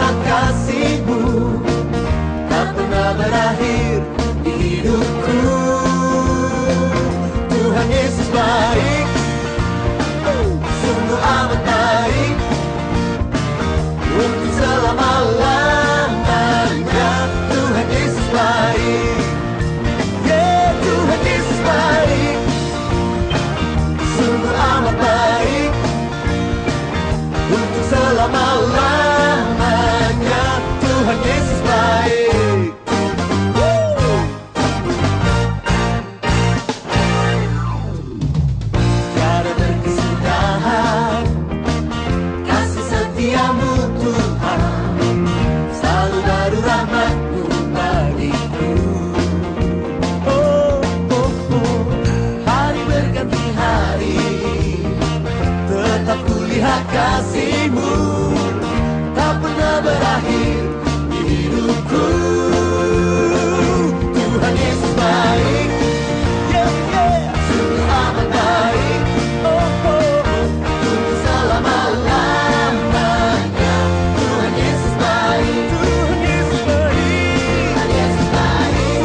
lihat kasih-Mu tak pernah berakhir di hidupku. Tuhan Yesus baik, sungguh amat baik, untuk selama-lamanya. Tuhan Yesus baik, yeah, Tuhan Yesus baik, sungguh amat baik, untuk selama-lamanya. Tuhan Yesus baik. Tiada berkesudahan kasih setiamu Tuhan, selalu baru rahmat-Mu bagiku. Oh, oh, oh, hari berganti hari, tetap kulihat kasih-Mu tak pernah berakhir di hidupku. Tuhan Yesus baik, yeah, yeah, sungguh amat baik, oh, oh, oh, untuk selama-lamanya. Tuhan Yesus baik, Tuhan Yesus baik, Tuhan Yesus baik,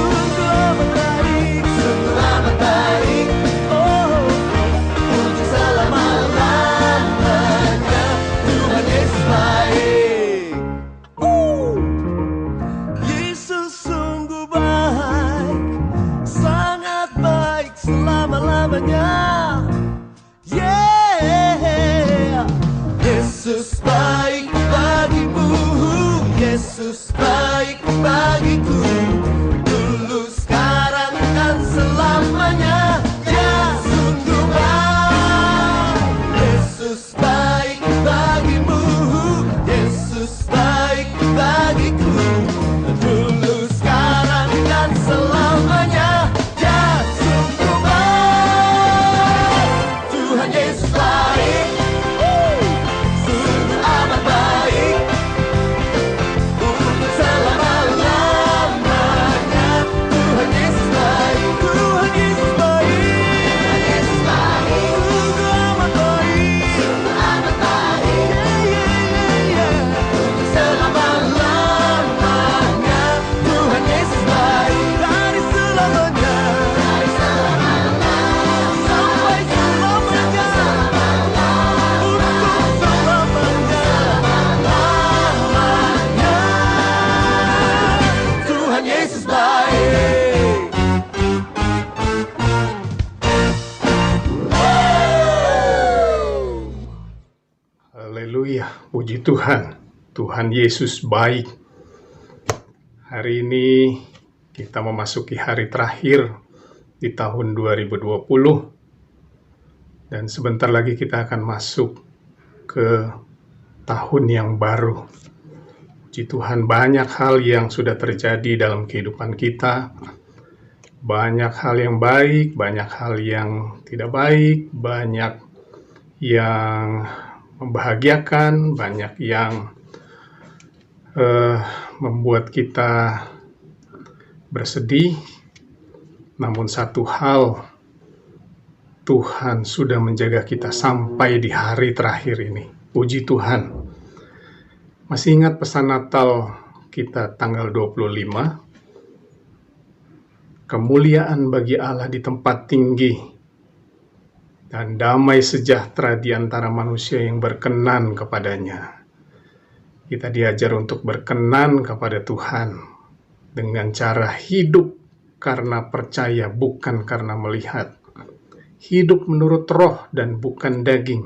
sungguh amat baik, oh, oh, oh, untuk selama-lamanya. Tuhan Yesus baik. Yesus sungguh baik, sangat baik selama-lamanya. Yeah, Yesus baik bagimu, Yesus baik bagiku, dulu, sekarang, dan selamanya. Ya, sungguh baik. Yesus baik bagimu, Yesus baik bagiku, dulu, sekarang, dan selamanya. Ya, sungguh baik. Tuhan Yesus baik, sungguh amat baik, untuk selama-lamanya. Tuhan Yesus baik, Tuhan Yesus baik, sungguh amat baik, yeah, yeah, yeah, untuk selama-lamanya. Tuhan Yesus baik, dari selamanya sampai selamanya, untuk selama-lamanya. Tuhan Yesus baik. Haleluya, puji Tuhan. Tuhan Yesus baik. Hari ini kita memasuki hari terakhir di tahun 2020. Dan sebentar lagi kita akan masuk ke tahun yang baru. Puji Tuhan, banyak hal yang sudah terjadi dalam kehidupan kita. Banyak hal yang baik, banyak hal yang tidak baik, banyak yang membahagiakan, banyak yang membuat kita bersedih. Namun satu hal, Tuhan sudah menjaga kita sampai di hari terakhir ini. Puji Tuhan. Masih ingat pesan Natal kita tanggal 25? Kemuliaan bagi Allah di tempat tinggi, dan damai sejahtera di antara manusia yang berkenan kepadanya. Kita diajar untuk berkenan kepada Tuhan dengan cara hidup karena percaya, bukan karena melihat. Hidup menurut roh dan bukan daging.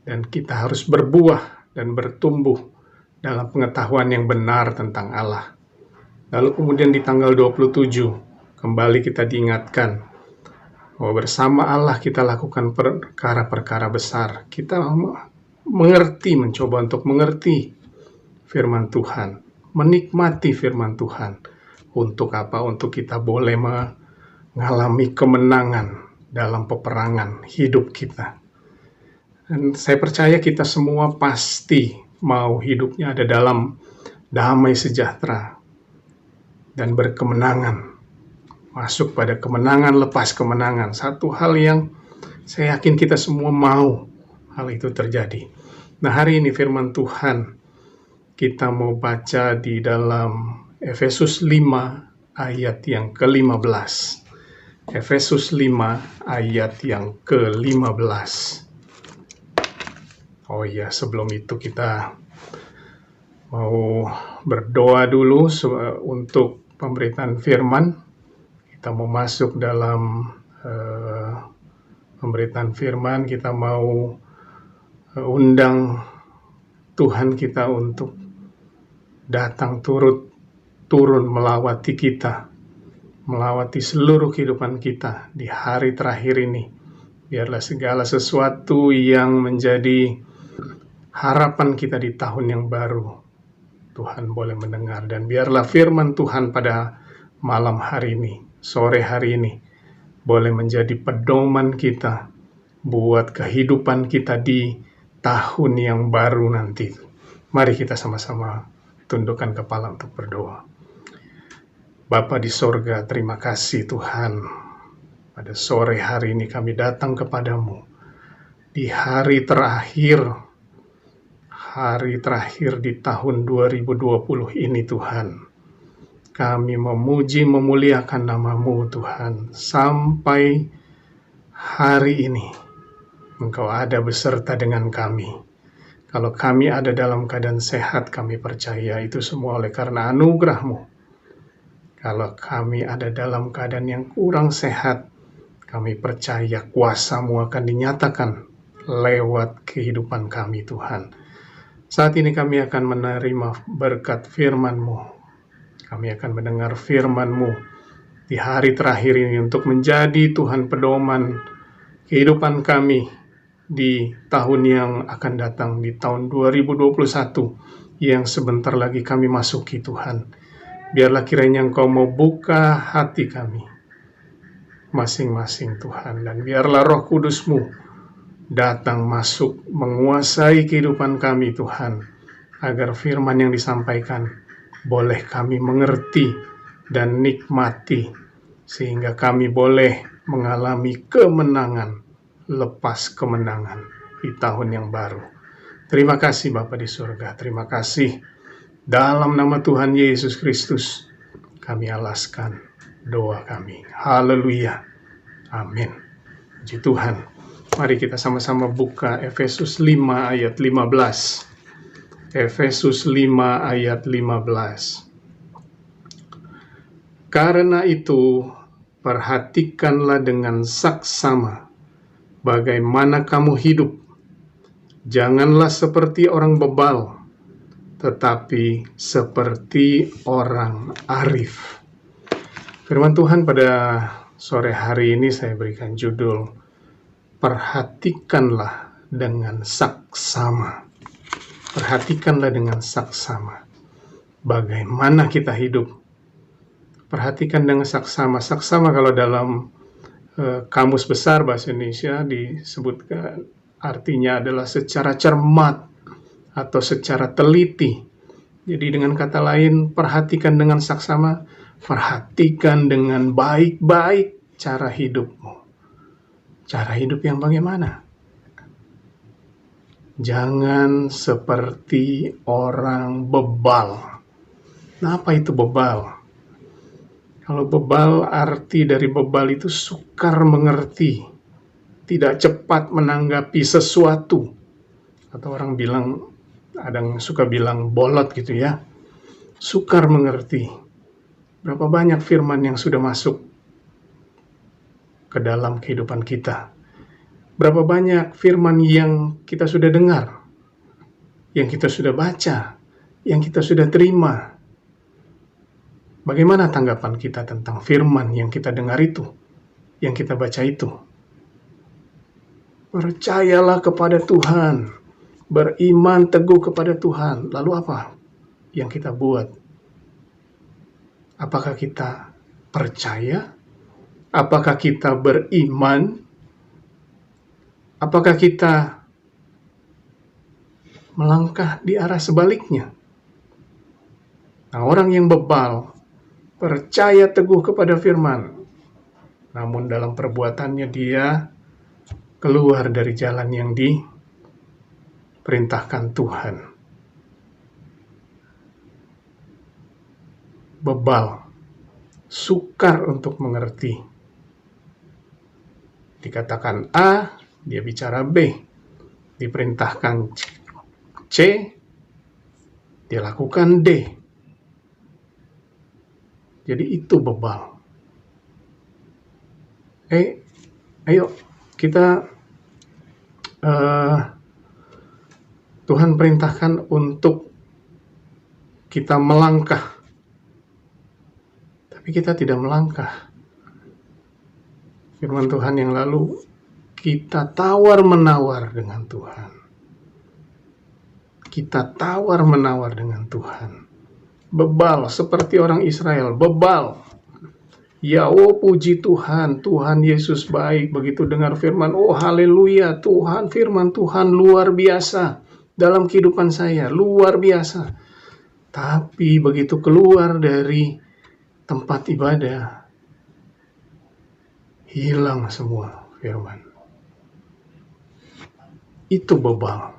Dan kita harus berbuah dan bertumbuh dalam pengetahuan yang benar tentang Allah. Lalu kemudian di tanggal 27, kembali kita diingatkan bahwa bersama Allah kita lakukan perkara-perkara besar. Kita mencoba untuk mengerti firman Tuhan, menikmati firman Tuhan. Untuk apa? Untuk kita boleh mengalami kemenangan dalam peperangan hidup kita. Dan saya percaya kita semua pasti mau hidupnya ada dalam damai sejahtera dan berkemenangan. Masuk pada kemenangan, lepas kemenangan. Satu hal yang saya yakin kita semua mau hal itu terjadi. Nah, hari ini firman Tuhan kita mau baca di dalam Efesus 5 ayat yang ke-15. Efesus 5 ayat yang ke-15. Oh ya, sebelum itu kita mau berdoa dulu untuk pemberitaan firman. Kita mau masuk dalam pemberitaan firman. Kita mau undang Tuhan kita untuk datang turun melawati kita, melawati seluruh kehidupan kita di hari terakhir ini. Biarlah segala sesuatu yang menjadi harapan kita di tahun yang baru, Tuhan boleh mendengar. Dan biarlah firman Tuhan pada malam hari ini, sore hari ini, boleh menjadi pedoman kita buat kehidupan kita di tahun yang baru nanti. Mari kita sama-sama tundukkan kepala untuk berdoa. Bapa di sorga, terima kasih Tuhan. Pada sore hari ini kami datang kepadamu di hari terakhir di tahun 2020 ini Tuhan. Kami memuji memuliakan nama-Mu Tuhan. Sampai hari ini Engkau ada beserta dengan kami. Kalau kami ada dalam keadaan sehat, kami percaya itu semua oleh karena anugerah-Mu. Kalau kami ada dalam keadaan yang kurang sehat, kami percaya kuasa-Mu akan dinyatakan lewat kehidupan kami Tuhan. Saat ini kami akan menerima berkat firman-Mu. Kami akan mendengar firman-Mu di hari terakhir ini untuk menjadi Tuhan pedoman kehidupan kami di tahun yang akan datang, di tahun 2021 yang sebentar lagi kami masuki Tuhan. Biarlah kiranya Engkau mau buka hati kami masing-masing Tuhan, dan biarlah Roh Kudus-Mu datang masuk menguasai kehidupan kami Tuhan, agar firman yang disampaikan boleh kami mengerti dan nikmati, sehingga kami boleh mengalami kemenangan lepas kemenangan di tahun yang baru. Terima kasih Bapa di surga, terima kasih. Dalam nama Tuhan Yesus Kristus kami alaskan doa kami. Haleluya. Amin. Puji Tuhan. Mari kita sama-sama buka Efesus 5 ayat 15. Efesus 5 ayat 15. Karena itu, perhatikanlah dengan saksama bagaimana kamu hidup. Janganlah seperti orang bebal, tetapi seperti orang arif. Firman Tuhan pada sore hari ini saya berikan judul, perhatikanlah dengan saksama. Perhatikanlah dengan saksama bagaimana kita hidup. Perhatikan dengan saksama. Saksama kalau dalam Kamus Besar Bahasa Indonesia disebutkan artinya adalah secara cermat atau secara teliti. Jadi dengan kata lain, perhatikan dengan saksama, perhatikan dengan baik-baik cara hidupmu. Cara hidup yang bagaimana? Jangan seperti orang bebal. Nah, apa itu bebal? Kalau bebal, arti dari bebal itu sukar mengerti, tidak cepat menanggapi sesuatu. Atau orang bilang, ada yang suka bilang bolot gitu ya. Sukar mengerti. Berapa banyak firman yang sudah masuk ke dalam kehidupan kita. Berapa banyak firman yang kita sudah dengar, yang kita sudah baca, yang kita sudah terima. Bagaimana tanggapan kita tentang firman yang kita dengar itu, yang kita baca itu? Percayalah kepada Tuhan, beriman teguh kepada Tuhan. Lalu apa yang kita buat? Apakah kita percaya? Apakah kita beriman? Apakah kita melangkah di arah sebaliknya? Nah, orang yang bebal percaya teguh kepada firman, namun dalam perbuatannya dia keluar dari jalan yang diperintahkan Tuhan. bebal, sukar untuk mengerti. Dikatakan A, dia bicara B. Diperintahkan C, dia lakukan D. Jadi itu bebal. Ayo kita Tuhan perintahkan untuk kita melangkah, tapi kita tidak melangkah. Firman Tuhan yang lalu, kita tawar-menawar dengan Tuhan. Kita tawar-menawar dengan Tuhan. Bebal, seperti orang Israel, bebal. Ya, oh puji Tuhan, Tuhan Yesus baik. Begitu dengar firman, oh haleluya, Tuhan, firman Tuhan luar biasa dalam kehidupan saya, luar biasa. Tapi begitu keluar dari tempat ibadah, hilang semua firman. Itu bebal.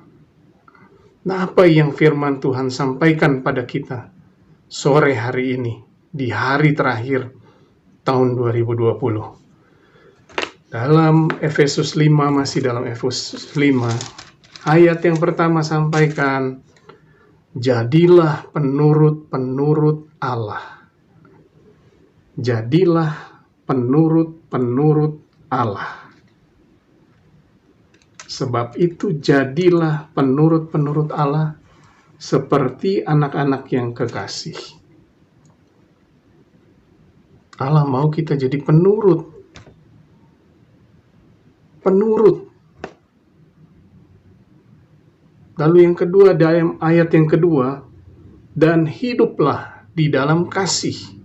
Nah, apa yang firman Tuhan sampaikan pada kita sore hari ini, di hari terakhir tahun 2020. Dalam Efesus 5, masih dalam Efesus 5, ayat yang pertama sampaikan, jadilah penurut-penurut Allah. Jadilah penurut-penurut Allah. Sebab itu jadilah penurut-penurut Allah seperti anak-anak yang kekasih. Allah mau kita jadi penurut. Penurut. Lalu yang kedua, dalam ayat yang kedua, dan hiduplah di dalam kasih.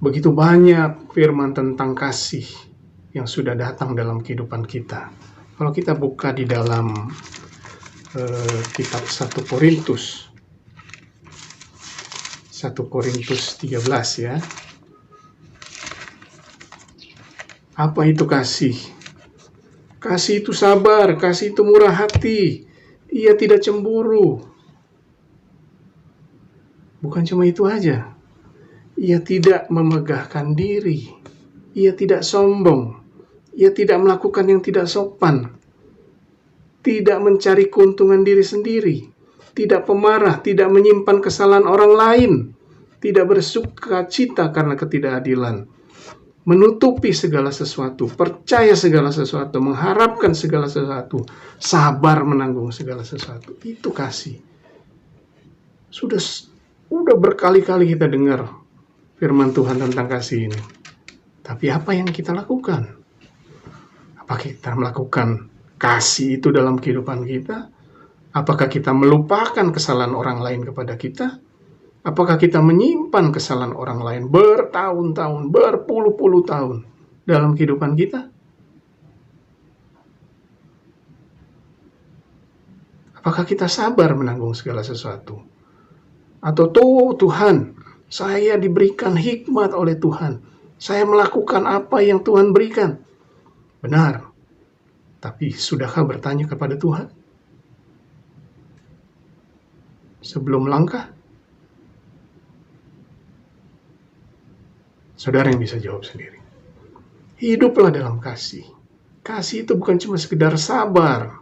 Begitu banyak firman tentang kasih yang sudah datang dalam kehidupan kita. Kalau kita buka di dalam kitab 1 Korintus 13 ya. Apa itu kasih? Kasih itu sabar, kasih itu murah hati. Ia tidak cemburu. Bukan cuma itu aja. Ia tidak memegahkan diri. Ia tidak sombong. Ia tidak melakukan yang tidak sopan. Tidak mencari keuntungan diri sendiri. Tidak pemarah, tidak menyimpan kesalahan orang lain. Tidak bersuka cita karena ketidakadilan. Menutupi segala sesuatu, percaya segala sesuatu, mengharapkan segala sesuatu, sabar menanggung segala sesuatu. Itu kasih. Sudah berkali-kali kita dengar firman Tuhan tentang kasih ini. Tapi apa yang kita lakukan? Apa kita melakukan kasih itu dalam kehidupan kita? Apakah kita melupakan kesalahan orang lain kepada kita? Apakah kita menyimpan kesalahan orang lain bertahun-tahun, berpuluh-puluh tahun dalam kehidupan kita? Apakah kita sabar menanggung segala sesuatu? Atau Tuhan, saya diberikan hikmat oleh Tuhan. Saya melakukan apa yang Tuhan berikan. Benar. Tapi sudahkah bertanya kepada Tuhan? Sebelum langkah? Saudara yang bisa jawab sendiri. Hiduplah dalam kasih. Kasih itu bukan cuma sekedar sabar.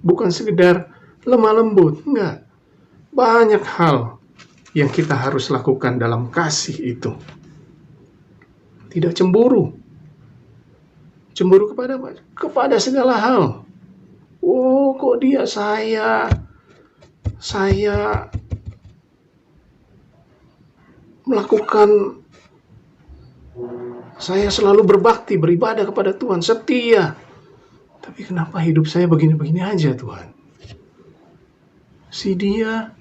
Bukan sekedar lemah lembut. Enggak. Banyak hal yang kita harus lakukan dalam kasih itu. Tidak cemburu. Cemburu kepada apa? Kepada segala hal. Oh, kok dia saya melakukan, saya selalu berbakti, beribadah kepada Tuhan, setia. Tapi kenapa hidup saya begini-begini aja, Tuhan? Si dia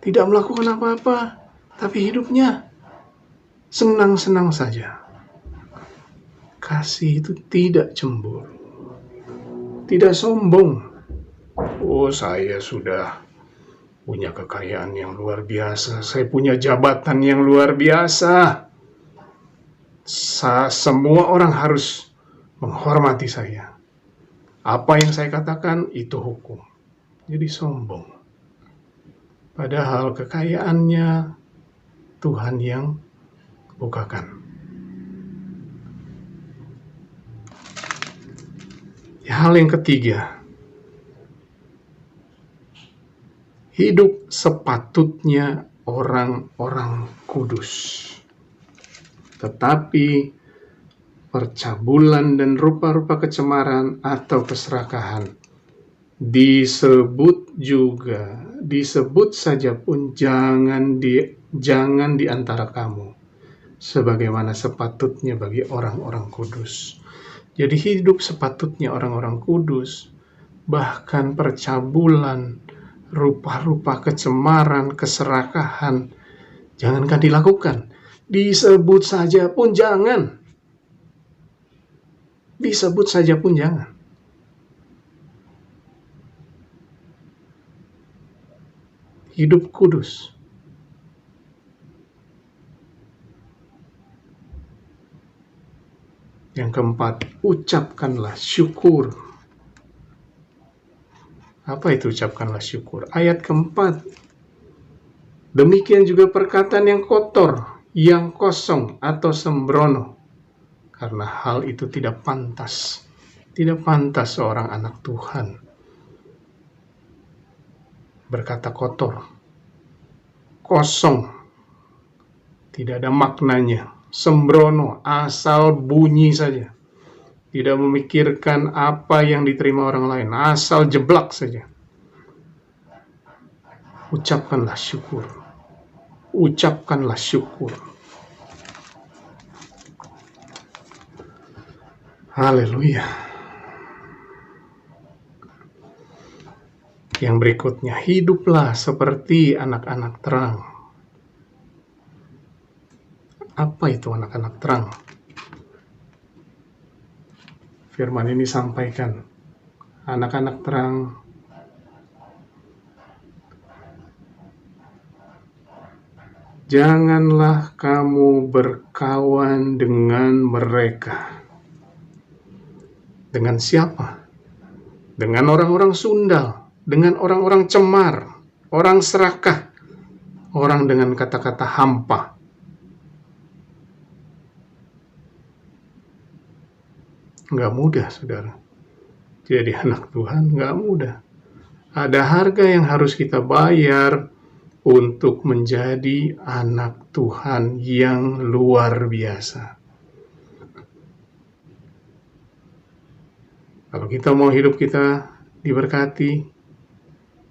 tidak melakukan apa-apa, tapi hidupnya senang-senang saja. Kasih itu tidak cemburu, tidak sombong. Oh, saya sudah punya kekayaan yang luar biasa, saya punya jabatan yang luar biasa. Semua orang harus menghormati saya. Apa yang saya katakan itu hukum. Jadi sombong. Padahal kekayaannya Tuhan yang bukakan. Hal yang ketiga, hidup sepatutnya orang-orang kudus. Tetapi percabulan dan rupa-rupa kecemaran atau keserakahan disebut saja pun jangan di antara kamu, sebagaimana sepatutnya bagi orang-orang kudus. Jadi hidup sepatutnya orang-orang kudus, bahkan percabulan, rupa-rupa kecemaran, keserakahan, jangankan dilakukan, disebut saja pun jangan. Disebut saja pun jangan. Hidup kudus. Yang keempat, ucapkanlah syukur. Apa itu ucapkanlah syukur? Ayat keempat. Demikian juga perkataan yang kotor, yang kosong atau sembrono. Karena hal itu tidak pantas. Tidak pantas seorang anak Tuhan berkata kotor, kosong, tidak ada maknanya, sembrono, asal bunyi saja, tidak memikirkan apa yang diterima orang lain, asal jeblak saja. Ucapkanlah syukur. Ucapkanlah syukur. Haleluya. Yang berikutnya, hiduplah seperti anak-anak terang. Apa itu anak-anak terang? Firman ini sampaikan, anak-anak terang janganlah kamu berkawan dengan mereka. Dengan siapa? Dengan orang-orang sundal, dengan orang-orang cemar, orang serakah, orang dengan kata-kata hampa. Nggak mudah, saudara. Jadi anak Tuhan nggak mudah. Ada harga yang harus kita bayar untuk menjadi anak Tuhan yang luar biasa. Kalau kita mau hidup kita diberkati,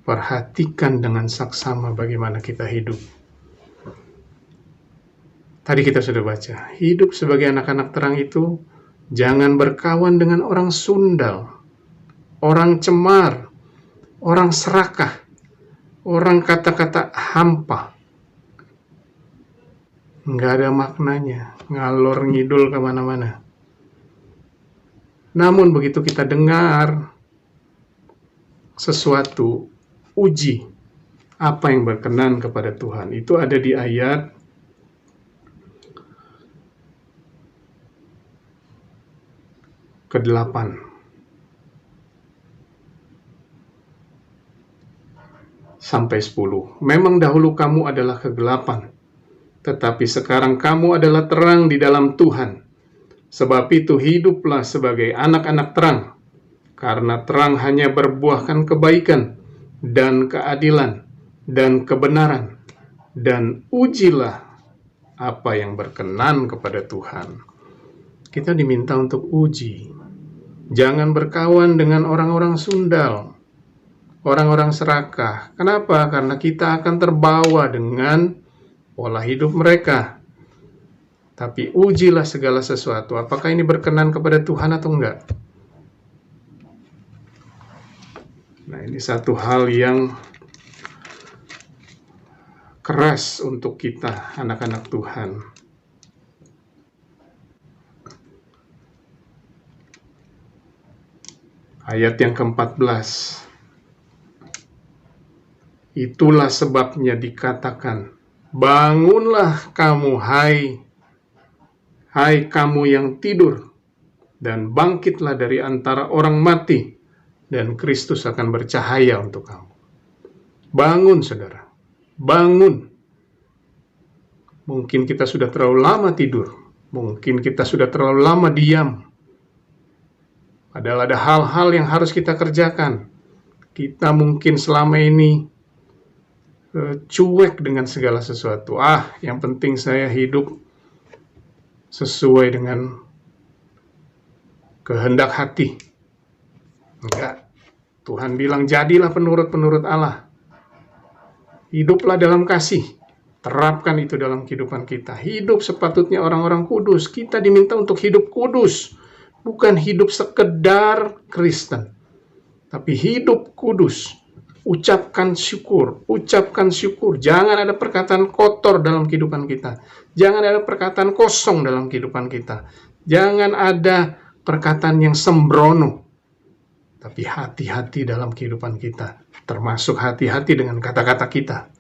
perhatikan dengan saksama bagaimana kita hidup. Tadi kita sudah baca, hidup sebagai anak-anak terang itu jangan berkawan dengan orang sundal, orang cemar, orang serakah, orang kata-kata hampa. Nggak ada maknanya, ngalor ngidul kemana-mana. Namun begitu kita dengar sesuatu, uji apa yang berkenan kepada Tuhan. Itu ada di ayat ke-8. Sampai 10. Memang dahulu kamu adalah kegelapan, tetapi sekarang kamu adalah terang di dalam Tuhan. Sebab itu hiduplah sebagai anak-anak terang, karena terang hanya berbuahkan kebaikan dan keadilan dan kebenaran, dan ujilah apa yang berkenan kepada Tuhan. Kita diminta untuk uji. Jangan berkawan dengan orang-orang sundal, orang-orang serakah. Kenapa? Karena kita akan terbawa dengan pola hidup mereka. Tapi ujilah segala sesuatu. Apakah ini berkenan kepada Tuhan atau enggak? Nah, ini satu hal yang keras untuk kita, anak-anak Tuhan. Ayat yang ke-14. Itulah sebabnya dikatakan, bangunlah kamu, hai kamu yang tidur, dan bangkitlah dari antara orang mati, dan Kristus akan bercahaya untuk kamu. Bangun, saudara. bangun. Mungkin kita sudah terlalu lama tidur. Mungkin kita sudah terlalu lama diam. Padahal ada hal-hal yang harus kita kerjakan. Kita mungkin selama ini cuek dengan segala sesuatu. Yang penting saya hidup sesuai dengan kehendak hati. Enggak. Tuhan bilang, jadilah penurut-penurut Allah. Hiduplah dalam kasih. Terapkan itu dalam kehidupan kita. Hidup sepatutnya orang-orang kudus. Kita diminta untuk hidup kudus. Bukan hidup sekedar Kristen. Tapi hidup kudus. Ucapkan syukur. Ucapkan syukur. Jangan ada perkataan kotor dalam kehidupan kita. Jangan ada perkataan kosong dalam kehidupan kita. Jangan ada perkataan yang sembrono. Tapi hati-hati dalam kehidupan kita. Termasuk hati-hati dengan kata-kata kita.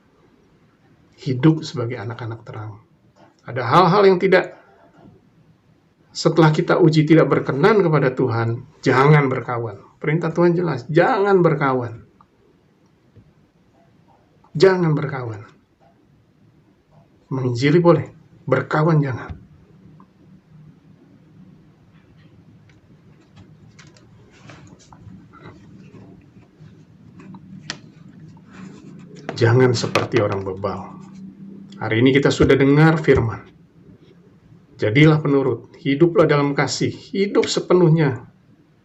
Hidup sebagai anak-anak terang. Ada hal-hal yang tidak, setelah kita uji tidak berkenan kepada Tuhan, jangan berkawan. Perintah Tuhan jelas, jangan berkawan. Jangan berkawan. Menginjili boleh, berkawan jangan. Jangan seperti orang bebal. Hari ini kita sudah dengar firman. Jadilah penurut, hiduplah dalam kasih, hidup sepenuhnya.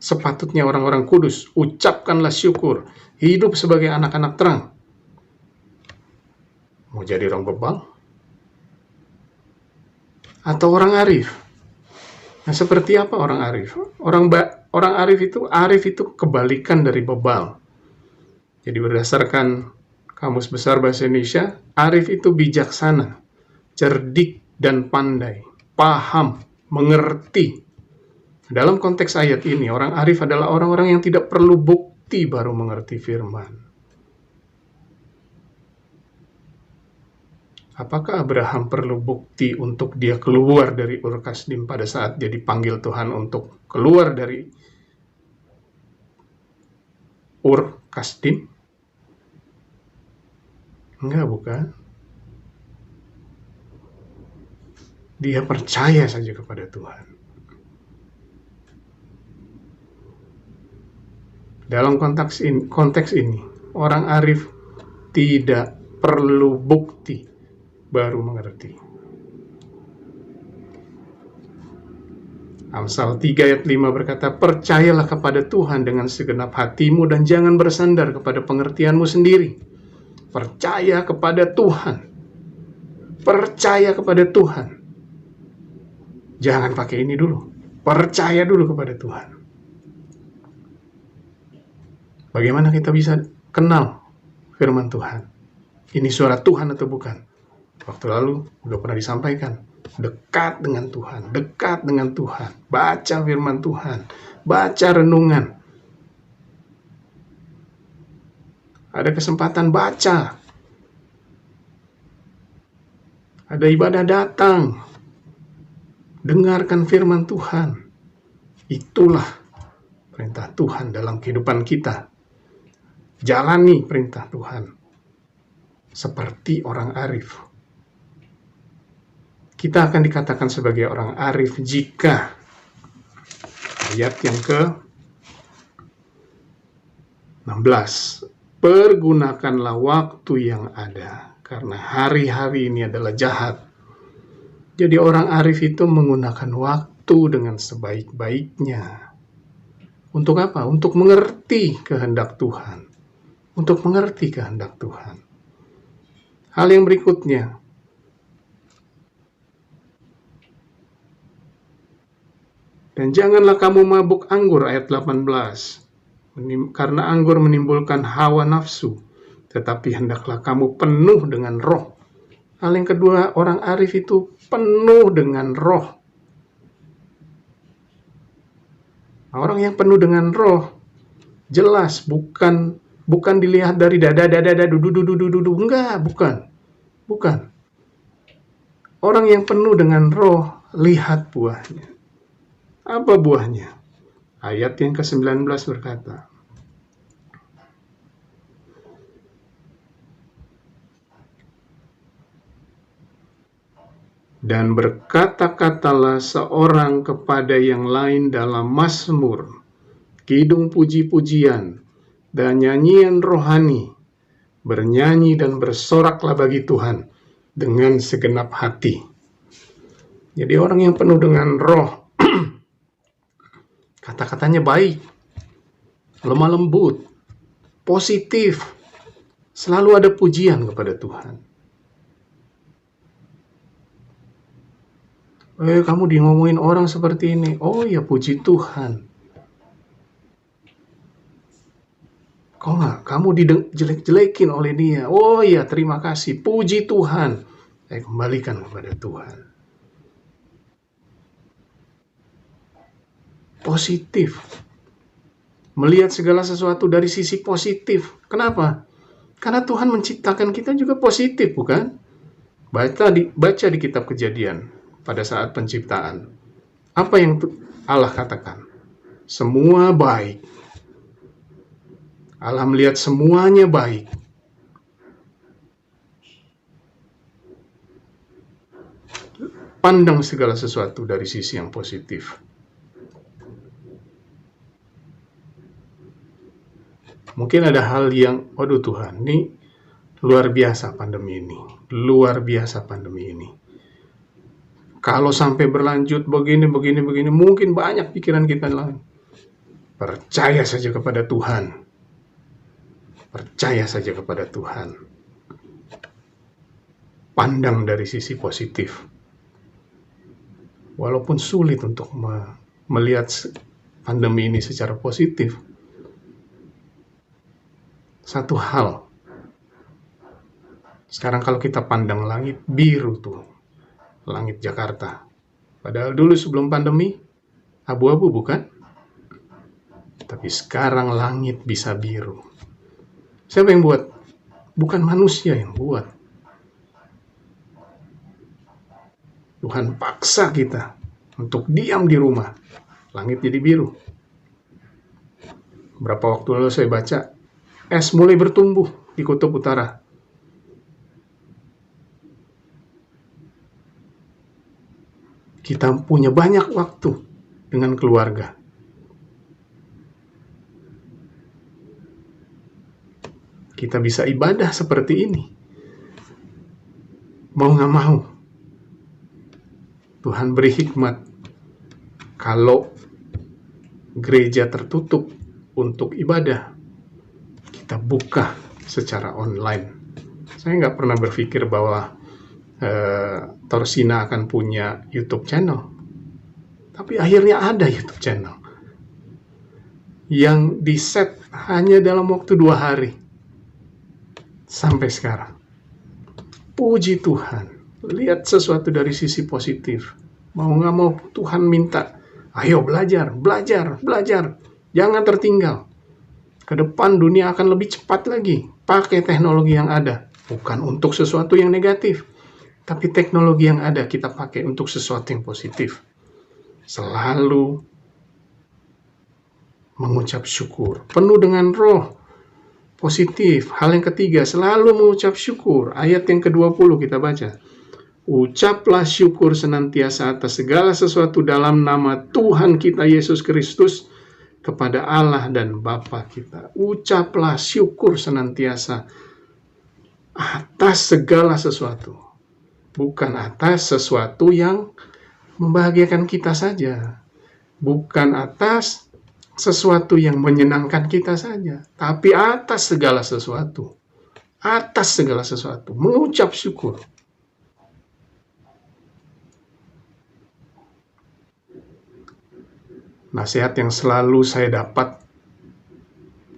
Sepatutnya orang-orang kudus, ucapkanlah syukur, hidup sebagai anak-anak terang. Mau jadi orang bebal? Atau orang arif? Nah, seperti apa orang arif? Orang arif itu kebalikan dari bebal. Jadi berdasarkan Kamus Besar Bahasa Indonesia, arif itu bijaksana, cerdik dan pandai, paham, mengerti. Dalam konteks ayat ini, orang arif adalah orang-orang yang tidak perlu bukti baru mengerti firman. Apakah Abraham perlu bukti untuk dia keluar dari Ur Kasdim pada saat dia dipanggil Tuhan untuk keluar dari Ur Kasdim? Enggak, bukan. Dia percaya saja kepada Tuhan. Dalam konteks ini, orang arif tidak perlu bukti baru mengerti. Amsal 3 ayat 5 berkata, percayalah kepada Tuhan dengan segenap hatimu dan jangan bersandar kepada pengertianmu sendiri. Percaya kepada Tuhan. Percaya kepada Tuhan. Jangan pakai ini dulu. Percaya dulu kepada Tuhan. Bagaimana kita bisa kenal firman Tuhan? Ini suara Tuhan atau bukan? Waktu lalu udah pernah disampaikan. Dekat dengan Tuhan. Dekat dengan Tuhan. Baca firman Tuhan. Baca renungan. Ada kesempatan baca. Ada ibadah datang. Dengarkan firman Tuhan. Itulah perintah Tuhan dalam kehidupan kita. Jalani perintah Tuhan. Seperti orang arif. Kita akan dikatakan sebagai orang arif jika ayat yang ke-16. Pergunakanlah waktu yang ada, karena hari-hari ini adalah jahat. Jadi orang arif itu menggunakan waktu dengan sebaik-baiknya. Untuk apa? Untuk mengerti kehendak Tuhan. Untuk mengerti kehendak Tuhan. Hal yang berikutnya. Dan janganlah kamu mabuk anggur, ayat 18. Karena anggur menimbulkan hawa nafsu, tetapi hendaklah kamu penuh dengan roh. Hal yang kedua, orang arif itu penuh dengan roh. Orang yang penuh dengan roh, jelas bukan dilihat dari dada dudu, enggak, bukan. Orang yang penuh dengan roh, lihat buahnya. Apa buahnya? Ayat yang ke-19 berkata, Dan berkata-katalah seorang kepada yang lain dalam mazmur, kidung puji-pujian, dan nyanyian rohani, bernyanyi dan bersoraklah bagi Tuhan dengan segenap hati. Jadi orang yang penuh dengan roh, kata-katanya baik, lemah lembut, positif, selalu ada pujian kepada Tuhan. Kamu di ngomongin orang seperti ini. Oh ya, puji Tuhan. Kok nggak? Kamu dijelek-jelekin oleh dia. Oh ya, terima kasih. Puji Tuhan. Saya kembalikan kepada Tuhan. Positif. Melihat segala sesuatu dari sisi positif. Kenapa? Karena Tuhan menciptakan kita juga positif, bukan? Baca di kitab Kejadian. Pada saat penciptaan, apa yang Allah katakan? Semua baik. Allah melihat semuanya baik. Pandang segala sesuatu dari sisi yang positif. Mungkin ada hal yang, waduh Tuhan, ini luar biasa pandemi ini. Luar biasa pandemi ini. Kalau sampai berlanjut begini, mungkin banyak pikiran kita lain. Percaya saja kepada Tuhan. Percaya saja kepada Tuhan. Pandang dari sisi positif. Walaupun sulit untuk melihat pandemi ini secara positif. Satu hal. Sekarang kalau kita pandang langit biru tuh. Langit Jakarta. Padahal dulu sebelum pandemi, abu-abu bukan? Tapi sekarang langit bisa biru. Siapa yang buat? Bukan manusia yang buat. Tuhan paksa kita untuk diam di rumah. Langit jadi biru. Berapa waktu lalu saya baca, es mulai bertumbuh di kutub utara. Kita punya banyak waktu dengan keluarga. Kita bisa ibadah seperti ini. Mau nggak mau. Tuhan beri hikmat. Kalau gereja tertutup untuk ibadah, kita buka secara online. Saya nggak pernah berpikir bahwa Torsina akan punya YouTube channel. Tapi akhirnya ada YouTube channel. Yang di-set hanya dalam waktu 2 hari. Sampai sekarang. Puji Tuhan. Lihat sesuatu dari sisi positif. Mau nggak mau Tuhan minta, ayo belajar. Jangan tertinggal. Ke depan dunia akan lebih cepat lagi. Pakai teknologi yang ada. Bukan untuk sesuatu yang negatif. Tapi teknologi yang ada kita pakai untuk sesuatu yang positif. Selalu mengucap syukur. Penuh dengan roh. Positif. Hal yang ketiga, selalu mengucap syukur. Ayat yang ke-20 kita baca. Ucaplah syukur senantiasa atas segala sesuatu dalam nama Tuhan kita Yesus Kristus kepada Allah dan Bapa kita. Ucaplah syukur senantiasa atas segala sesuatu. Bukan atas sesuatu yang membahagiakan kita saja. Bukan atas sesuatu yang menyenangkan kita saja. Tapi atas segala sesuatu. Atas segala sesuatu. Mengucap syukur. Nasihat yang selalu saya dapat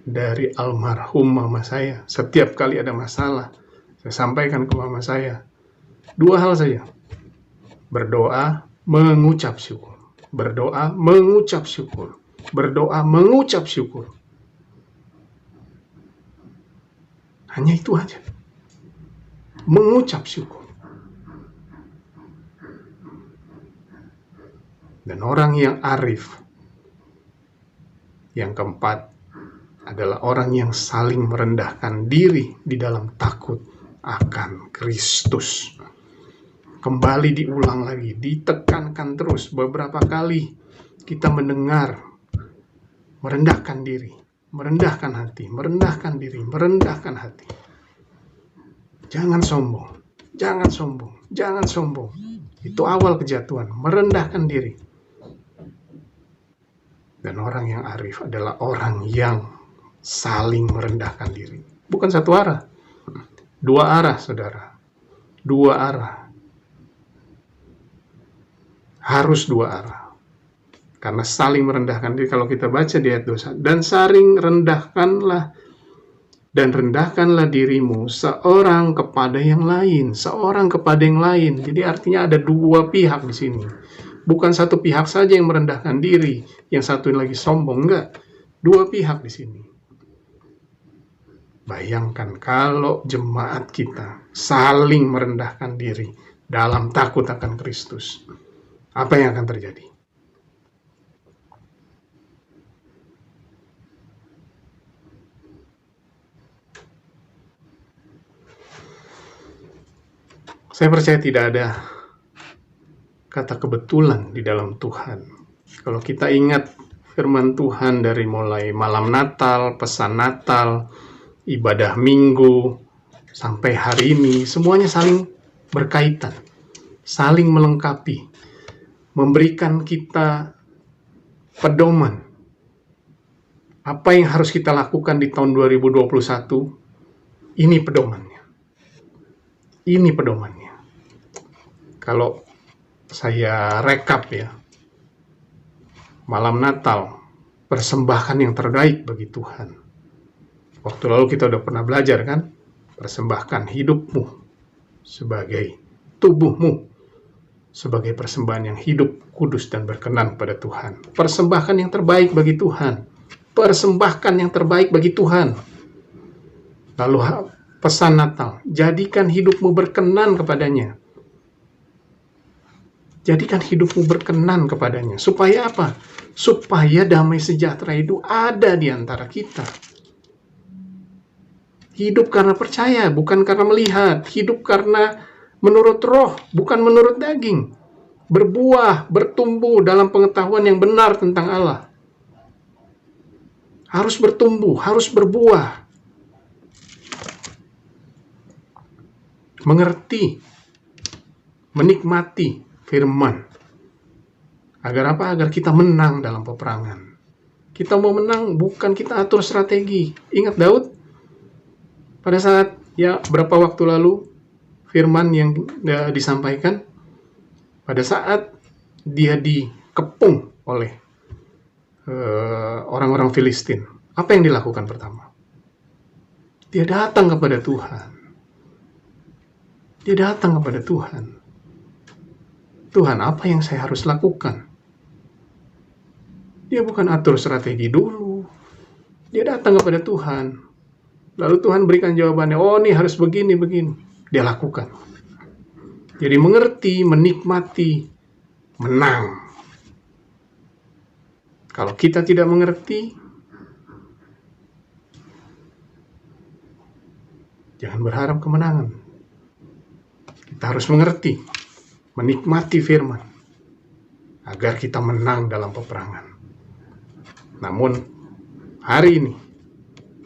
dari almarhum mama saya. Setiap kali ada masalah, saya sampaikan ke mama saya. 2 hal saja. Berdoa, mengucap syukur. Berdoa, mengucap syukur. Berdoa, mengucap syukur. Hanya itu aja. Mengucap syukur. Dan orang yang arif. Yang keempat adalah orang yang saling merendahkan diri di dalam takut akan Kristus. kembali diulang lagi, ditekankan terus. Beberapa kali kita mendengar merendahkan diri, merendahkan hati, merendahkan diri, merendahkan hati. Jangan sombong, jangan sombong, jangan sombong. Itu awal kejatuhan, merendahkan diri. Dan orang yang arif adalah orang yang saling merendahkan diri. Bukan satu arah, dua arah, saudara. Dua arah. Harus dua arah. Karena saling merendahkan diri. Kalau kita baca di ayat 21, dan saling rendahkanlah dirimu seorang kepada yang lain, seorang kepada yang lain. Jadi artinya ada dua pihak di sini. Bukan satu pihak saja yang merendahkan diri, yang satu lagi sombong, enggak. Dua pihak di sini. Bayangkan kalau jemaat kita saling merendahkan diri dalam takut akan Kristus. Apa yang akan terjadi? Saya percaya tidak ada kata kebetulan di dalam Tuhan. Kalau kita ingat firman Tuhan dari mulai malam Natal, pesan Natal, ibadah Minggu, sampai hari ini, semuanya saling berkaitan, saling melengkapi, memberikan kita pedoman. Apa yang harus kita lakukan di tahun 2021, ini pedomannya. Ini pedomannya. Kalau saya rekap ya, malam Natal, persembahkan yang terbaik bagi Tuhan. Waktu lalu kita udah pernah belajar kan, persembahkan hidupmu sebagai tubuhmu, sebagai persembahan yang hidup, kudus, dan berkenan pada Tuhan. Persembahkan yang terbaik bagi Tuhan. Persembahkan yang terbaik bagi Tuhan. Lalu pesan Natal, jadikan hidupmu berkenan kepadanya. Jadikan hidupmu berkenan kepadanya. Supaya apa? Supaya damai sejahtera itu ada di antara kita. Hidup karena percaya, bukan karena melihat. Hidup karena menurut roh, bukan menurut daging. Berbuah, bertumbuh dalam pengetahuan yang benar tentang Allah. Harus bertumbuh, harus berbuah. Mengerti, menikmati firman. Agar apa? Agar kita menang dalam peperangan. Kita mau menang, bukan kita atur strategi. Ingat Daud? Pada saat, ya berapa waktu lalu, firman yang disampaikan, pada saat dia dikepung oleh orang-orang Filistin, apa yang dilakukan pertama? Dia datang kepada Tuhan. Dia datang kepada Tuhan. Tuhan, apa yang saya harus lakukan? Dia bukan atur strategi dulu. Dia datang kepada Tuhan. Lalu Tuhan berikan jawabannya, oh ini harus begini. Dia lakukan. Jadi mengerti, menikmati, menang. Kalau kita tidak mengerti, jangan berharap kemenangan. Kita harus mengerti, menikmati firman, agar kita menang dalam peperangan. Namun, hari ini,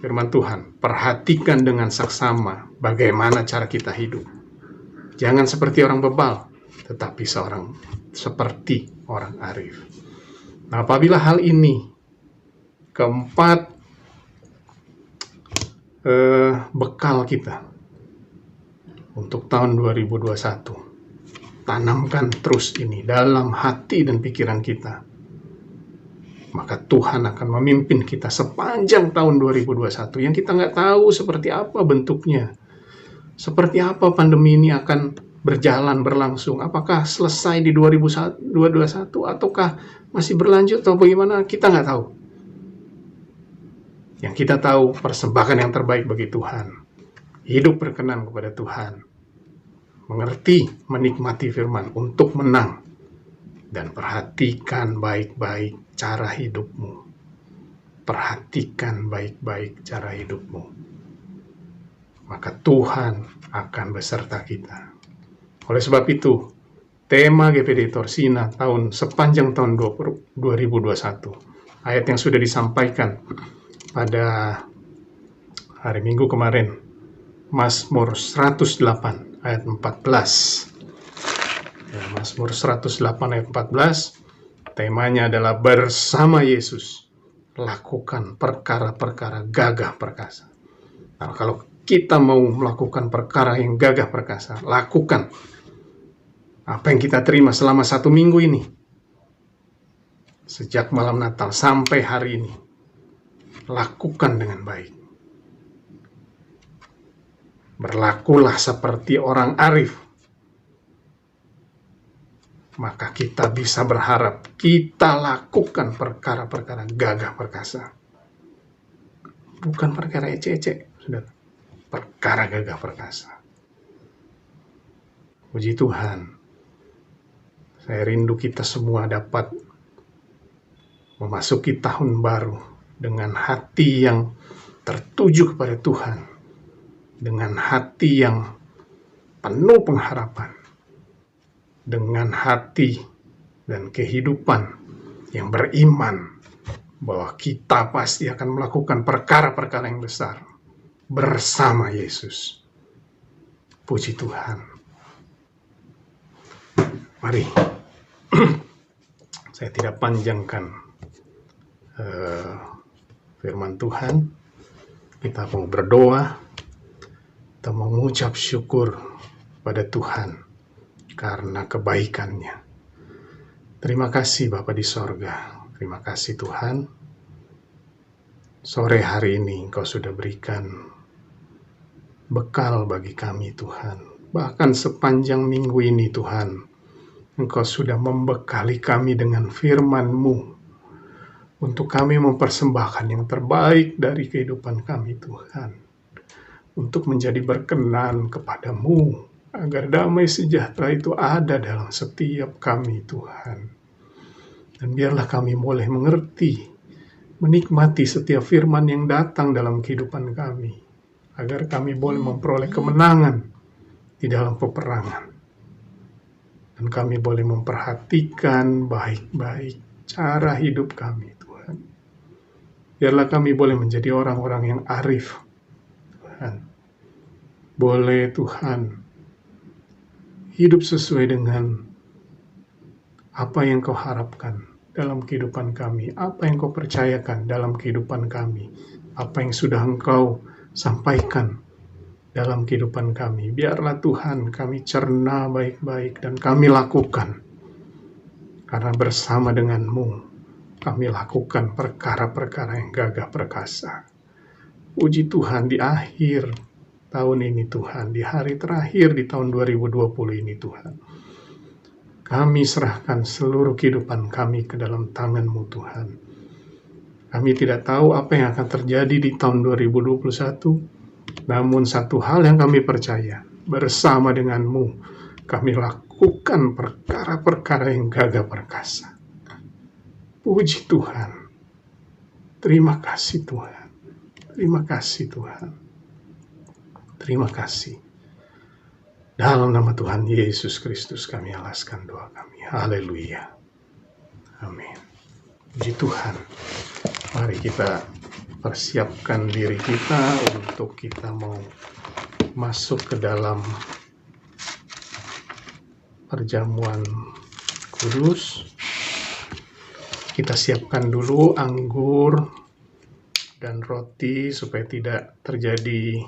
firman Tuhan, perhatikan dengan saksama bagaimana cara kita hidup. Jangan seperti orang bebal, tetapi seperti orang arif. Nah, apabila hal ini, keempat bekal kita untuk tahun 2021, tanamkan terus ini dalam hati dan pikiran kita. Maka Tuhan akan memimpin kita sepanjang tahun 2021 yang kita nggak tahu seperti apa bentuknya. Seperti apa pandemi ini akan berlangsung. Apakah selesai di 2021 ataukah masih berlanjut atau bagaimana, kita nggak tahu. Yang kita tahu, persembahkan yang terbaik bagi Tuhan. Hidup berkenan kepada Tuhan. Mengerti, menikmati firman untuk menang. Dan perhatikan baik-baik cara hidupmu. Perhatikan baik-baik cara hidupmu. Maka Tuhan akan beserta kita. Oleh sebab itu, tema GPD Torsina sepanjang tahun 2021, ayat yang sudah disampaikan pada hari Minggu kemarin, Mazmur 108 ayat 14. Ya, Mazmur 108 ayat 14, temanya adalah bersama Yesus lakukan perkara-perkara gagah perkasa. Nah, kalau kita mau melakukan perkara yang gagah perkasa, lakukan apa yang kita terima selama 1 minggu ini, sejak malam Natal sampai hari ini, lakukan dengan baik. Berlakulah seperti orang arif, maka kita bisa berharap kita lakukan perkara-perkara gagah perkasa. Bukan perkara ecek-ecek, saudara. Perkara gagah perkasa. Puji Tuhan. Saya rindu kita semua dapat memasuki tahun baru dengan hati yang tertuju kepada Tuhan, dengan hati yang penuh pengharapan, dengan hati dan kehidupan yang beriman bahwa kita pasti akan melakukan perkara-perkara yang besar bersama Yesus. Puji Tuhan. Mari, saya tidak panjangkan firman Tuhan. Kita mau berdoa, kita mau mengucap syukur pada Tuhan karena kebaikannya. Terima kasih Bapa di sorga. Terima kasih Tuhan. Sore hari ini Engkau sudah berikan bekal bagi kami Tuhan. Bahkan sepanjang minggu ini Tuhan, Engkau sudah membekali kami dengan firman-Mu untuk kami mempersembahkan yang terbaik dari kehidupan kami Tuhan. Untuk menjadi berkenan kepada-Mu, agar damai sejahtera itu ada dalam setiap kami Tuhan. Dan biarlah kami boleh mengerti, menikmati setiap firman yang datang dalam kehidupan kami, agar kami boleh memperoleh kemenangan di dalam peperangan. Dan kami boleh memperhatikan baik-baik cara hidup kami Tuhan. Biarlah kami boleh menjadi orang-orang yang arif Tuhan. Boleh Tuhan hidup sesuai dengan apa yang Kau harapkan dalam kehidupan kami, apa yang Kau percayakan dalam kehidupan kami, apa yang sudah Engkau sampaikan dalam kehidupan kami. Biarlah Tuhan kami cerna baik-baik dan kami lakukan. Karena bersama dengan-Mu kami lakukan perkara-perkara yang gagah perkasa. Puji Tuhan, di akhir tahun ini Tuhan, di hari terakhir di tahun 2020 ini Tuhan, kami serahkan seluruh kehidupan kami ke dalam tangan-Mu Tuhan. Kami tidak tahu apa yang akan terjadi di tahun 2021, namun satu hal yang kami percaya, bersama dengan-Mu kami lakukan perkara-perkara yang gagah perkasa. Puji Tuhan. Terima kasih Tuhan. Terima kasih Tuhan. Terima kasih. Dalam nama Tuhan Yesus Kristus kami alaskan doa kami. Haleluya. Amin. Puji Tuhan. Mari kita persiapkan diri kita untuk kita mau masuk ke dalam perjamuan kudus. Kita siapkan dulu anggur dan roti supaya tidak terjadi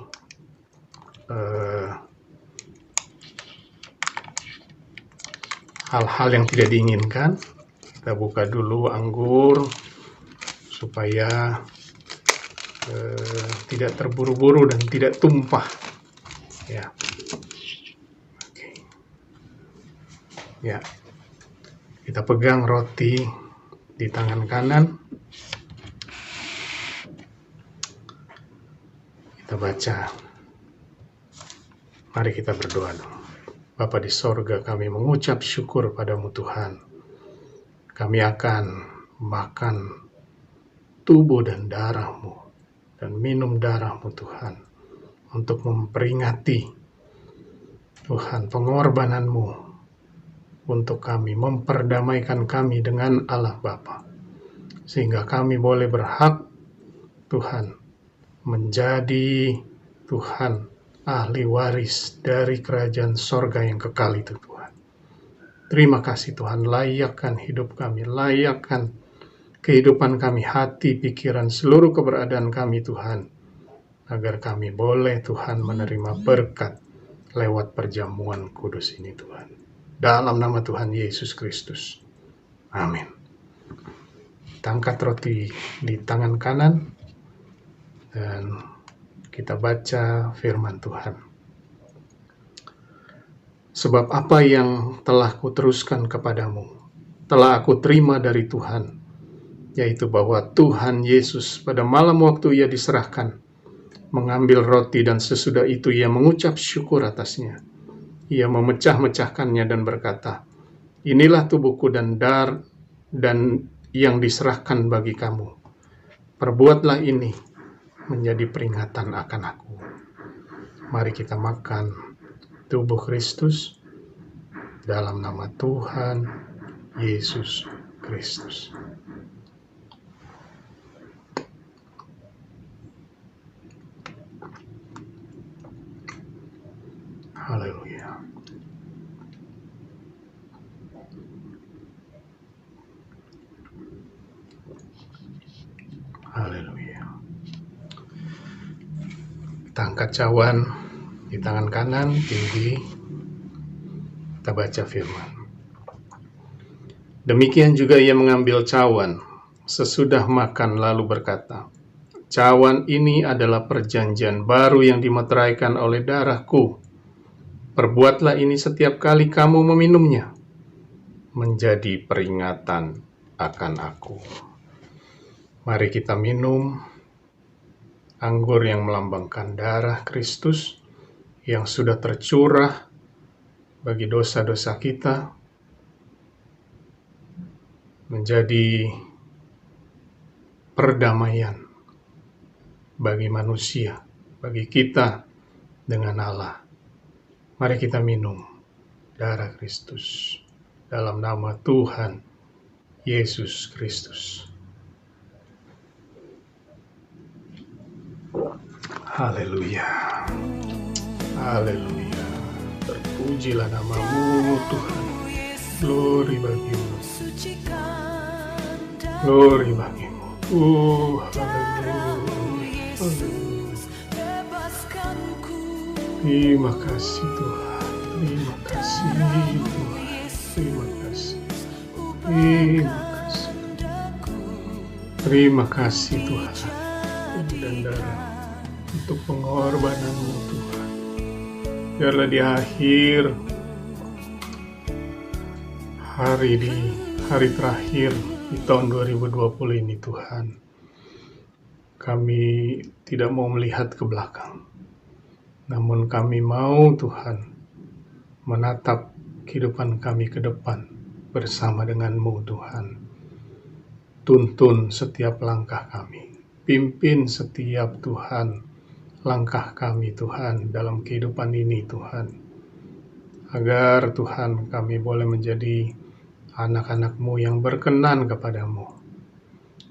hal-hal yang tidak diinginkan. Kita buka dulu anggur supaya tidak terburu-buru dan tidak tumpah, ya. Oke. Ya, kita pegang roti di tangan kanan, kita baca. Mari kita berdoa dulu. Bapa di sorga, kami mengucap syukur padamu Tuhan. Kami akan makan tubuh dan darah-Mu dan minum darah-Mu Tuhan, untuk memperingati Tuhan, pengorbanan-Mu untuk kami, memperdamaikan kami dengan Allah Bapa, sehingga kami boleh berhak, Tuhan, menjadi Tuhan ahli waris dari kerajaan sorga yang kekal itu, Tuhan. Terima kasih Tuhan, layakkan hidup kami, layakkan kehidupan kami, hati, pikiran, seluruh keberadaan kami Tuhan, agar kami boleh Tuhan menerima berkat lewat perjamuan kudus ini Tuhan. Dalam nama Tuhan Yesus Kristus. Amin. Kita angkat roti di tangan kanan dan kita baca firman Tuhan. Sebab apa yang telah kuteruskan kepadamu, telah aku terima dari Tuhan, yaitu bahwa Tuhan Yesus pada malam waktu ia diserahkan, mengambil roti dan sesudah itu ia mengucap syukur atasnya. Ia memecah-mecahkannya dan berkata, inilah tubuhku dan yang diserahkan bagi kamu. Perbuatlah ini menjadi peringatan akan aku. Mari kita makan tubuh Kristus dalam nama Tuhan Yesus Kristus. Haleluya. Haleluya. Kita angkat cawan di tangan kanan tinggi. Kita baca firman. Demikian juga ia mengambil cawan sesudah makan lalu berkata, cawan ini adalah perjanjian baru yang dimeteraikan oleh darahku. Perbuatlah ini setiap kali kamu meminumnya, menjadi peringatan akan aku. Mari kita minum anggur yang melambangkan darah Kristus yang sudah tercurah bagi dosa-dosa kita, menjadi perdamaian bagi manusia, bagi kita dengan Allah. Mari kita minum darah Kristus dalam nama Tuhan Yesus Kristus. Haleluya. Haleluya. Terpujilah nama-Mu Tuhan. Glory bagimu. Glory bagimu. Haleluya. Haleluya. Terima kasih Tuhan. Terima kasih Tuhan. Terima kasih. Terima kasih. Terima kasih Tuhan. Dan darah untuk pengorbanan-Mu Tuhan. Biarlah di akhir hari terakhir di tahun 2020 ini Tuhan, kami tidak mau melihat ke belakang, namun kami mau Tuhan menatap kehidupan kami ke depan bersama dengan-Mu Tuhan. Tuntun setiap langkah kami, pimpin setiap Tuhan langkah kami Tuhan dalam kehidupan ini Tuhan, agar Tuhan kami boleh menjadi anak-anak-Mu yang berkenan kepadamu,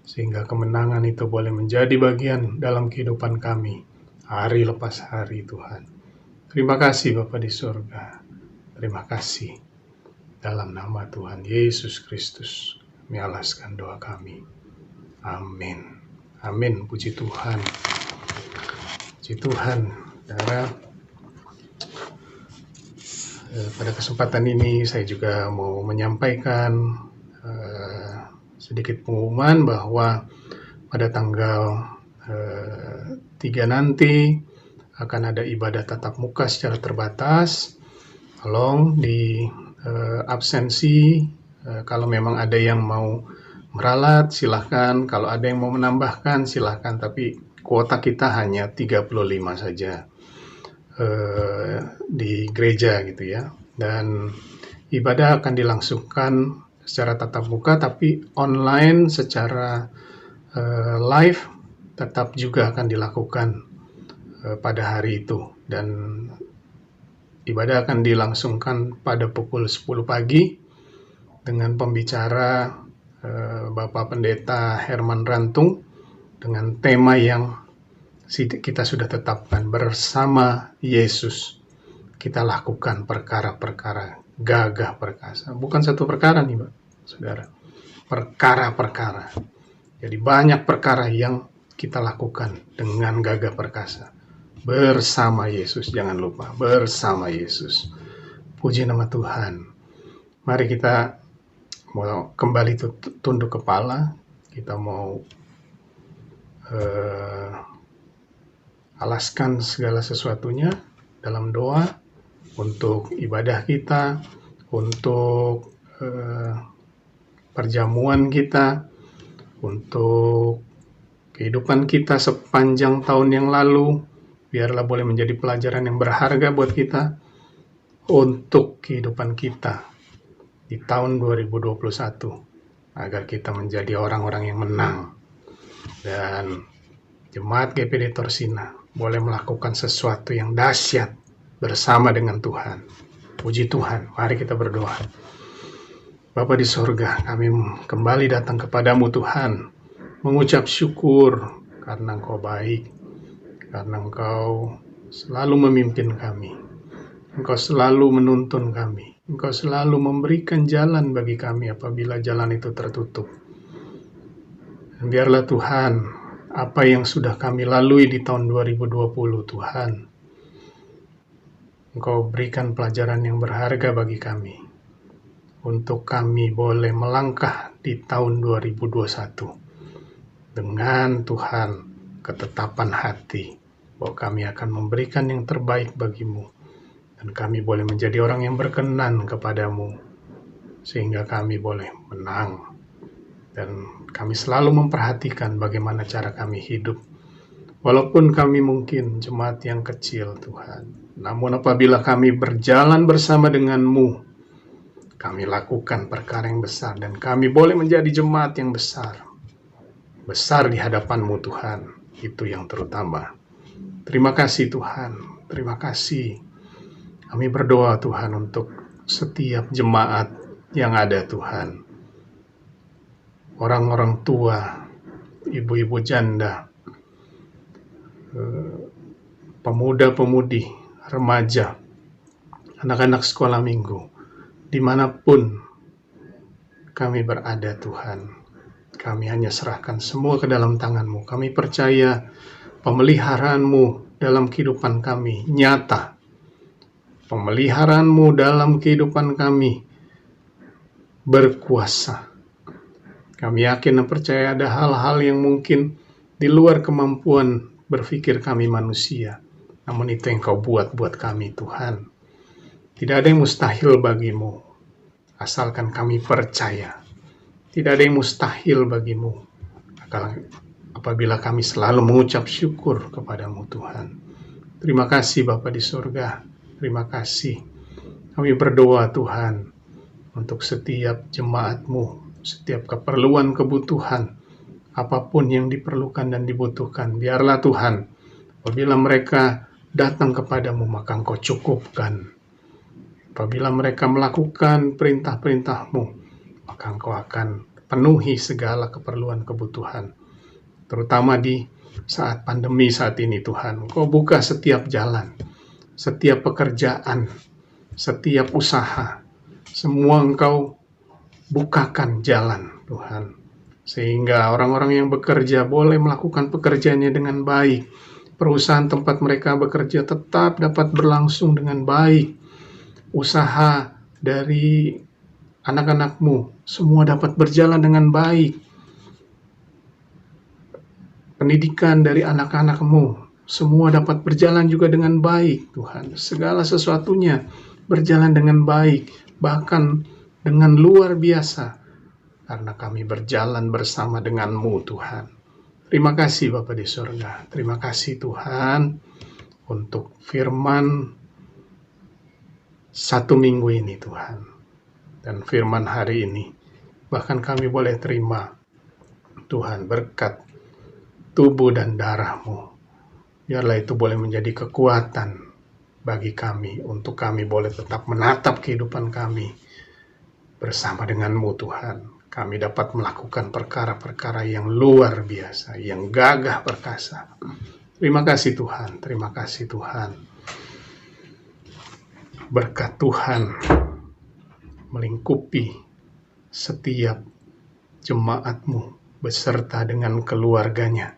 sehingga kemenangan itu boleh menjadi bagian dalam kehidupan kami hari lepas hari Tuhan. Terima kasih Bapa di surga, terima kasih. Dalam nama Tuhan Yesus Kristus kami alaskan doa kami. Amin. Amin. Puji Tuhan. Puji Tuhan. Saudara, pada kesempatan ini saya juga mau menyampaikan sedikit pengumuman bahwa pada tanggal 3 nanti akan ada ibadah tatap muka secara terbatas. Tolong di absensi, kalau memang ada yang mau meralat silahkan, kalau ada yang mau menambahkan silahkan, tapi kuota kita hanya 35 saja di gereja gitu ya. Dan ibadah akan dilangsungkan secara tatap muka, tapi online secara live tetap juga akan dilakukan pada hari itu. Dan ibadah akan dilangsungkan pada pukul 10 pagi dengan pembicara Bapak Pendeta Herman Rantung dengan tema yang kita sudah tetapkan, bersama Yesus kita lakukan perkara-perkara gagah perkasa. Bukan satu perkara nih, Pak, Saudara. Perkara-perkara. Jadi banyak perkara yang kita lakukan dengan gagah perkasa. Bersama Yesus, jangan lupa, bersama Yesus. Puji nama Tuhan. Mari kita mau kembali tunduk kepala, kita mau alaskan segala sesuatunya dalam doa untuk ibadah kita, untuk perjamuan kita, untuk kehidupan kita sepanjang tahun yang lalu. Biarlah boleh menjadi pelajaran yang berharga buat kita untuk kehidupan kita di tahun 2021, agar kita menjadi orang-orang yang menang. Dan Jemaat GPD Torsina boleh melakukan sesuatu yang dahsyat bersama dengan Tuhan. Puji Tuhan, mari kita berdoa. Bapa di sorga, kami kembali datang kepadamu Tuhan, mengucap syukur karena Engkau baik, karena Engkau selalu memimpin kami, Engkau selalu menuntun kami, Engkau selalu memberikan jalan bagi kami apabila jalan itu tertutup. Dan biarlah Tuhan, apa yang sudah kami lalui di tahun 2020, Tuhan, Engkau berikan pelajaran yang berharga bagi kami, untuk kami boleh melangkah di tahun 2021 dengan Tuhan ketetapan hati bahwa kami akan memberikan yang terbaik bagimu, dan kami boleh menjadi orang yang berkenan kepadamu, sehingga kami boleh menang. Dan kami selalu memperhatikan bagaimana cara kami hidup, walaupun kami mungkin jemaat yang kecil Tuhan. Namun apabila kami berjalan bersama denganmu, kami lakukan perkara yang besar, dan kami boleh menjadi jemaat yang besar di hadapanmu Tuhan. Itu yang terutama. Terima kasih Tuhan, terima kasih. Kami berdoa Tuhan untuk setiap jemaat yang ada Tuhan. Orang-orang tua, ibu-ibu janda, pemuda-pemudi, remaja, anak-anak sekolah minggu, dimanapun kami berada Tuhan, kami hanya serahkan semua ke dalam tangan-Mu. Kami percaya pemeliharaan-Mu dalam kehidupan kami nyata. Pemeliharaan-Mu dalam kehidupan kami berkuasa. Kami yakin dan percaya ada hal-hal yang mungkin di luar kemampuan berpikir kami manusia. Namun itu yang Kau buat kami Tuhan. Tidak ada yang mustahil bagimu, asalkan kami percaya. Tidak ada yang mustahil bagimu, apabila kami selalu mengucap syukur kepadamu Tuhan. Terima kasih Bapa di surga, terima kasih. Kami berdoa Tuhan, untuk setiap jemaat-Mu, setiap keperluan kebutuhan, apapun yang diperlukan dan dibutuhkan, biarlah Tuhan, apabila mereka datang kepadamu, maka Engkau cukupkan. Apabila mereka melakukan perintah-perintah-Mu, maka Engkau akan penuhi segala keperluan kebutuhan. Terutama di saat pandemi saat ini Tuhan, Engkau buka setiap jalan, setiap pekerjaan, setiap usaha, semua Engkau bukakan jalan Tuhan. Sehingga orang-orang yang bekerja boleh melakukan pekerjaannya dengan baik. Perusahaan tempat mereka bekerja tetap dapat berlangsung dengan baik. Usaha dari anak-anak-Mu semua dapat berjalan dengan baik. Pendidikan dari anak-anak-Mu semua dapat berjalan juga dengan baik Tuhan. Segala sesuatunya berjalan dengan baik, bahkan dengan luar biasa, karena kami berjalan bersama dengan-Mu Tuhan. Terima kasih Bapa di surga. Terima kasih Tuhan untuk firman satu minggu ini Tuhan, dan firman hari ini. Bahkan kami boleh terima Tuhan berkat tubuh dan darah-Mu. Biarlah itu boleh menjadi kekuatan bagi kami, untuk kami boleh tetap menatap kehidupan kami bersama dengan-Mu Tuhan. Kami dapat melakukan perkara-perkara yang luar biasa, yang gagah perkasa. Terima kasih Tuhan, terima kasih Tuhan. Berkat Tuhan melingkupi setiap jemaat-Mu beserta dengan keluarganya.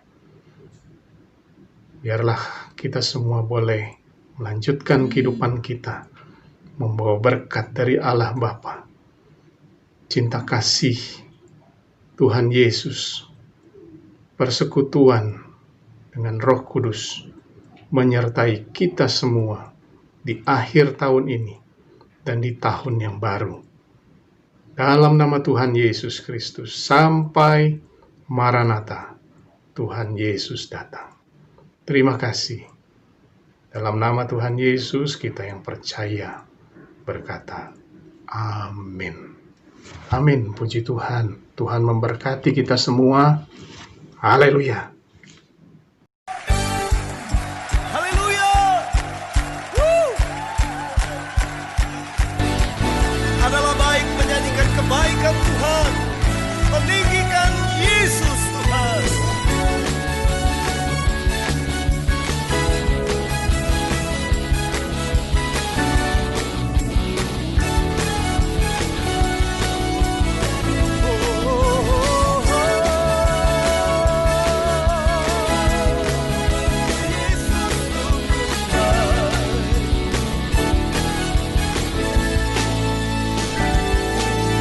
Biarlah kita semua boleh melanjutkan kehidupan kita, membawa berkat dari Allah Bapa, cinta kasih Tuhan Yesus, persekutuan dengan Roh Kudus, menyertai kita semua di akhir tahun ini dan di tahun yang baru. Dalam nama Tuhan Yesus Kristus, sampai Maranatha, Tuhan Yesus datang. Terima kasih. Dalam nama Tuhan Yesus, kita yang percaya berkata, amin. Amin, puji Tuhan. Tuhan memberkati kita semua. Haleluya. Haleluya. Adalah baik menyanyikan kebaikan Tuhan, meninggikan Yesus Tuhan.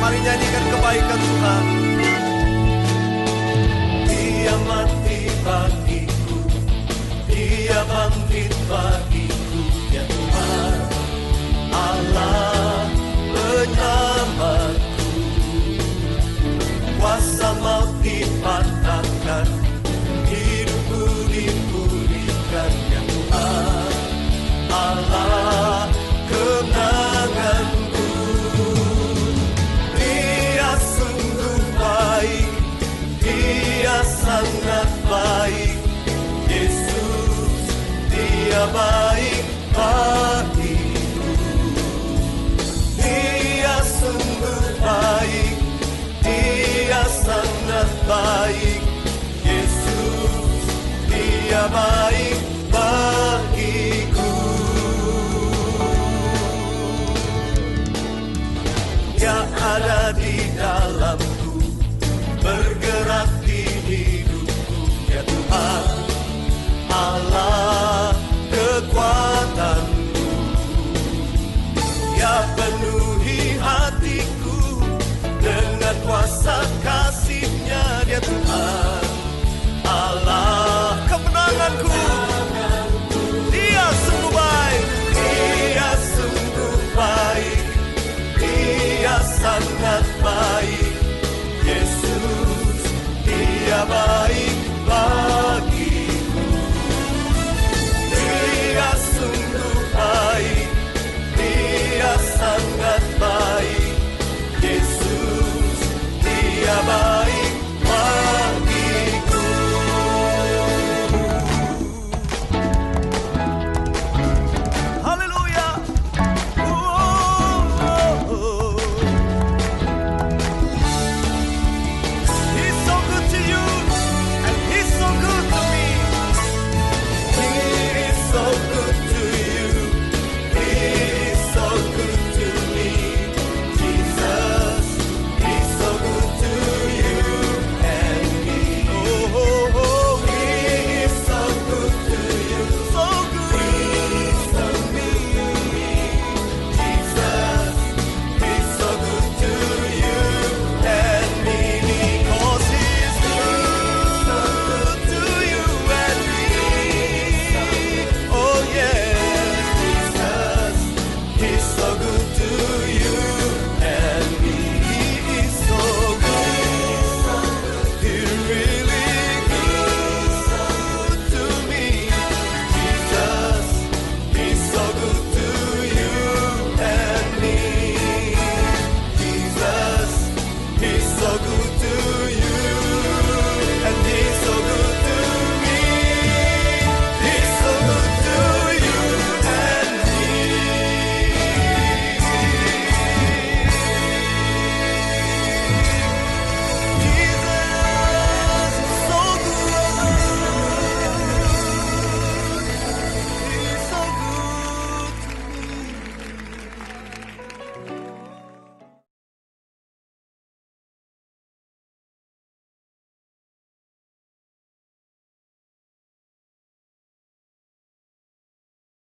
Mari nyanyikan kebaikan Tuhan.